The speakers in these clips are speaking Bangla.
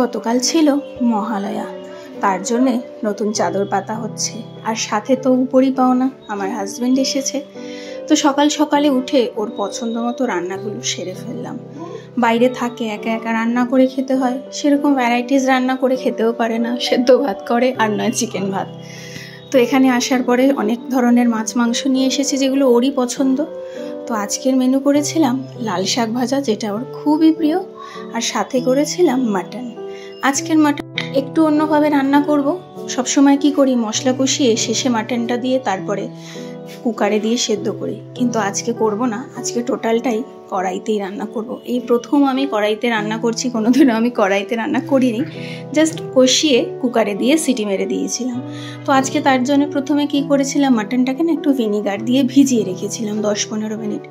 গতকাল ছিল মহালয়া, তার জন্যে নতুন চাদর পাতা হচ্ছে। আর সাথে তো উপরই পাওনা, আমার হাজব্যান্ড এসেছে। তো সকাল সকালে উঠে ওর পছন্দ মতো রান্নাগুলো সেরে ফেললাম। বাইরে থাকে, একা একা রান্না করে খেতে হয়, সেরকম ভ্যারাইটিস রান্না করে খেতেও পারে না, সেদ্ধ ভাত করে আর নয় চিকেন ভাত। তো এখানে আসার পরে অনেক ধরনের মাছ মাংস নিয়ে এসেছে, যেগুলো ওরই পছন্দ। তো আজকের মেনু করেছিলাম লাল শাক ভাজা, যেটা ওর খুবই প্রিয়, আর সাথে করেছিলাম মাটন। আজকের মাটন একটু অন্যভাবে রান্না করব। সবসময় কি করি, মশলা কষিয়ে শেষে মাটনটা দিয়ে তারপরে কুকারে দিয়ে সেদ্ধ করি, কিন্তু আজকে করব না। আজকে টোটালটাই কড়াইতেই রান্না করব। এই প্রথম আমি কড়াইতে রান্না করছি, কোনোদিনও আমি কড়াইতে রান্না করিনি। জাস্ট কষিয়ে কুকারে দিয়ে সিটি মেরে দিয়েছিলাম। তো আজকে তার জন্য প্রথমে কি করেছিলাম, মাটনটাকে না একটু ভিনিগার দিয়ে ভিজিয়ে রেখেছিলাম 10-15 মিনিট।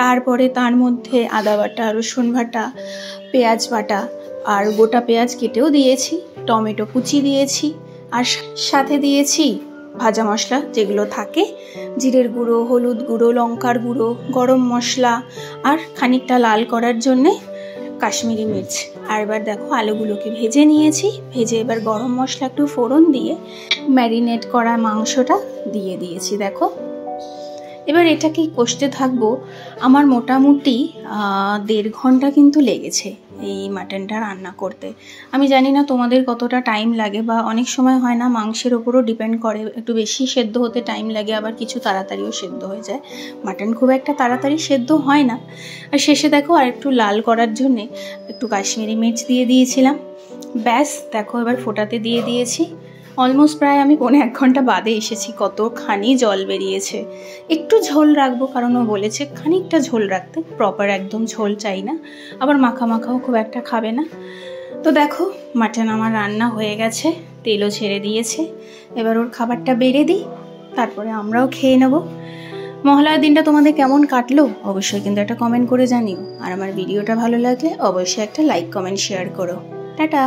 তারপরে তার মধ্যে আদা বাটা, রসুন বাটা, পেঁয়াজ বাটা, আর গোটা পেঁয়াজ কেটেও দিয়েছি, টমেটো কুচি দিয়েছি, আর সাথে দিয়েছি ভাজা মশলা যেগুলো থাকে, জিরের গুঁড়ো, হলুদ গুঁড়ো, লঙ্কার গুঁড়ো, গরম মশলা, আর খানিকটা লাল করার জন্যে কাশ্মীরি মির্চ। আর এবার দেখো আলুগুলোকে ভেজে নিয়েছি। ভেজে এবার গরম মশলা একটু ফোড়ন দিয়ে ম্যারিনেট করা মাংসটা দিয়ে দিয়েছি। দেখো এবার এটাকে কষতে থাকবো। আমার মোটামুটি 1.5 ঘন্টা কিন্তু লেগেছে এই মাটনটা রান্না করতে। আমি জানি না তোমাদের কতটা টাইম লাগে, বা অনেক সময় হয় না, মাংসের ওপরও ডিপেন্ড করে, একটু বেশি সেদ্ধ হতে টাইম লাগে, আবার কিছু তাড়াতাড়িও সেদ্ধ হয়ে যায়। মাটন খুব একটা তাড়াতাড়ি সেদ্ধ হয় না। আর শেষে দেখো আর একটু লাল করার জন্যে একটু কাশ্মীরি মির্চ দিয়ে দিয়েছিলাম। ব্যাস দেখো এবার ফোটাতে দিয়ে দিয়েছি। অলমোস্ট প্রায় আমি 1.5 ঘন্টা বাদে এসেছি, কতখানি জল বেরিয়েছে। একটু ঝোল রাখবো, কারণ ও বলেছে খানিকটা ঝোল রাখতে, প্রপার একদম ঝোল চাই না, আবার মাখা মাখাও খুব একটা খাবে না। তো দেখো মাটন আমার রান্না হয়ে গেছে, তেলও ছেড়ে দিয়েছে। এবার ওর খাবারটা বেড়ে দিই, তারপরে আমরাও খেয়ে নেব। মহালয়ার দিনটা তোমাদের কেমন কাটলো অবশ্যই কিন্তু একটা কমেন্ট করে জানিও। আর আমার ভিডিওটা ভালো লাগলে অবশ্যই একটা লাইক, কমেন্ট, শেয়ার করো। টাটা।